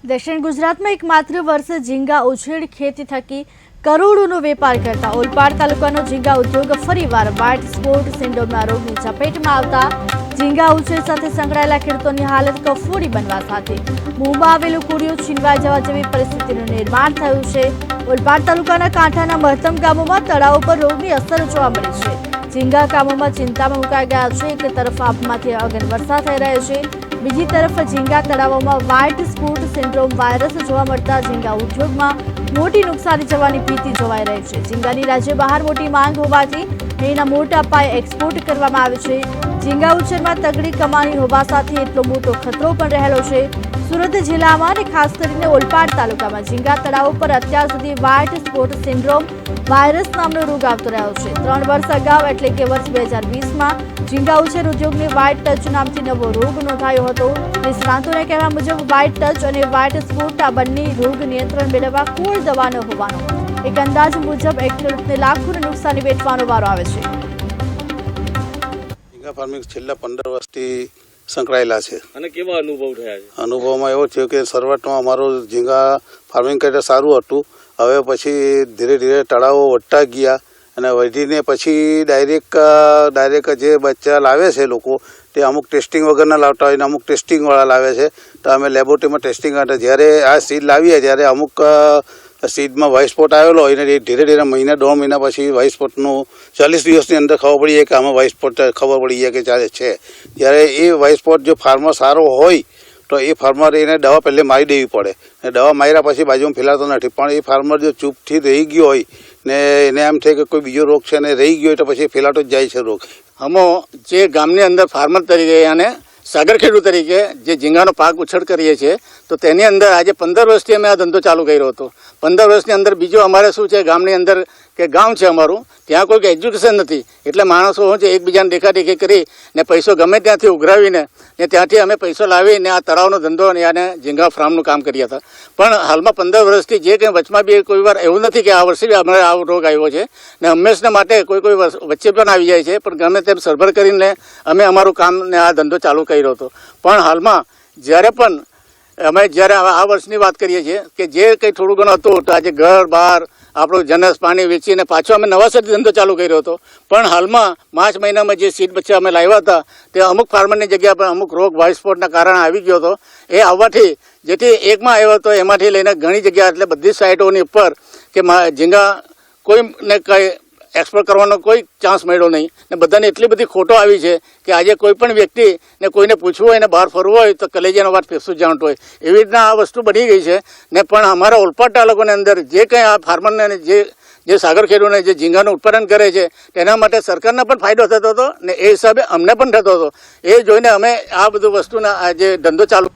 दक्षिण गुजरात में एकमात्र वर्ष झींगा उछेड़ खेती थकी करोड़ों वेपार करता ओलपाड तालुकानो झींगा उद्योग फरीवार व्हाइट स्पॉट सिंड्रोमना रोगनी चपेटमां आवता झींगा उछेड़ साथे संकળાયેલા ખેડૂતોની હાલત કફોડી બનવા સાથે મોંમાં આવેલું કુડિયું છીનવાઈ જવા જેવી પરિસ્થિતિનું નિર્માણ થયું છે। ઓલપાડ તાલુકાના કાંઠાના મહત્તમ ગામોમાં તળાવ પર રોગની અસર જોવા મળી છે। झींगा कामों चिंता में मुकाई गया है। एक तरफ आपमांथी अगन वर्षा थई रही है, बीजी तरफ झींगा तळावों में व्हाइट स्पॉट सिंड्रोम वायरस जोवा मळता झींगा उद्योग में मोटी नुकसानी जवानी भीति जोवाई रही है। झींगानी राज्य बहार मोटी मांग होवाथी एना मोटा पाये एक्सपोर्ट करवामां आवे छे। झींगा उछेर में तगड़ी कमाणी होवा साथे एटलो मोटो खतरो पण रहेलो छे। सूरत जिला में खास करीने ओलपाड तालुका में झींगा तळाव पर अत्यार सुधी व्हाइट स्पॉट सिंड्रोम वायरस नामनो रोग आवतो रह्यो छे। 3 वर्ष अगाऊ एटले के वर्ष 2020 में झींगा उछेर उद्योग में व्हाइट टच नामथी नवो रोग नोंधायो हतो। निष्णातोना कहेवा मुजब व्हाइट टच और व्हाइट स्पॉट आ बंने रोग नियंत्रण मेळववा कोई दवा न होवानो एक अंदाज मुजब एक खेडूतने लाखों नुकसानी वेठવાનો वारो आवे छे। झींगा फार्मिंग छेल्ला 15 वर्षथी संकળાયેલા છે અને કેવા અનુભવ થયા છે? અનુભવમાં એવો થયો કે શરૂઆતમાં અમારું ઝીંગા ફાર્મિંગ કરતા સારું હતું, હવે પછી ધીરે ધીરે તળાવો વધતા ગયા અને વધીને પછી ડાયરેક્ટ જે બચ્ચા લાવે છે લોકો તે અમુક ટેસ્ટિંગ વગરના લાવતા હોય ને અમુક ટેસ્ટિંગવાળા લાવે છે। તો અમે લેબોરેટરીમાં ટેસ્ટિંગ કરતા જ્યારે આ સીડ લાવીએ ત્યારે અમુક सीड में व्हाइट स्पॉट आवेलो धीरे धीरे महीना 2 महीना पछी व्हाइट स्पॉटनु 40 दिवसनी अंदर खबर पड़ी है कि आमां व्हाइट स्पॉट खबर पड़ी है कि चाले छे। त्यारे ए व्हाइट स्पॉट जो फार्मर सारो होय तो ए फार्मर एने दवा पहले मारी देवी पड़े, दवा मार्या पछी बाजुमां फैलातो नथी। पण ए फार्मर जो चूपथी रही गयो होय ने एने एम थे कि कोई बीजो रोग छे ने रही गयो होय तो पछी फैलातो ज जाय छे रोग। अमो जे गामनी अंदर फार्मर तरीके अने सागर खेडूत तरीके जे झींगानो पाक उछेड़ करीए छे तो तेनी अंदर आज 15 वर्षथी अमे आ धंधो चालू कर्यो हतो। 15 वर्षनी अंदर बीजो अमारे शुं छे गामनी अंदर के गाम छे अमारुं त्यां कोई एज्युकेशन नथी एटले माणसो शुं छे एकबीजाने देखादेखी करी ने पैसो गमे त्यांथी उघरावीने ने त्यांथी अमे पैसो लावीने आ तळावनो धंधो અને झींगा फार्मनुं काम कर्या हता। पण हालमां 15 वर्षथी जे कंई वचमां बी कोई वार एवुं नथी के आ वर्षे बी अमणे आ रोग आव्यो छे ने हमेशा माटे कोई वच्चे पण आवी जाय छे, पण गमे तेम सरभर करीने अमे अमारुं काम ने आ धंधो चालू कर्यो हतो। पण हालमां ज्यारे पण अमे ज्यारे आ वर्षनी वात करीए छीए के जे कंई थोडुं घणुं हतुं तो आज घर बार આપણું જનસ પાણી વેચીને પાછો અમે નવાસરથી ધંધો ચાલુ કર્યો હતો। પણ હાલમાં માર્ચ મહિનામાં જે સીડ બચ્ચા અમે લાવ્યા હતા તે અમુક ફાર્મરની જગ્યા પર અમુક રોગ વ્હાઇટ સ્પોટના કારણે આવી ગયો હતો। એ આવવાથી જેથી એકમાં આવ્યો હતો એમાંથી લઈને ઘણી જગ્યા એટલે બધી સાઇટોની ઉપર કે ઝીંગા કોઈને કંઈ एक्सपोर्ट करवानो कोई चांस मळ्यो नहीं ने बधाने एटली बधी खोटो आवी छे कि आज कोईपण व्यक्ति ने कोईने पूछवुं होय ने बहार फरवुं होय तो कलेजानो वात पेशुं जाणतो होय एवी रीतना आ वस्तु बनी गई छे। ने पण अमारा ओलपाड तालुकानी अंदर जे कंई आ फार्मरने जे सागर खेडूतोने जे झींगानुं उत्पादन करे छे तेना माटे सरकारने पण फायदो थतो हतो ने ए हिसाबे अमने पण थतो हतो। ए जोईने अमे आ बधुं वस्तुना आ जे धंधो चालू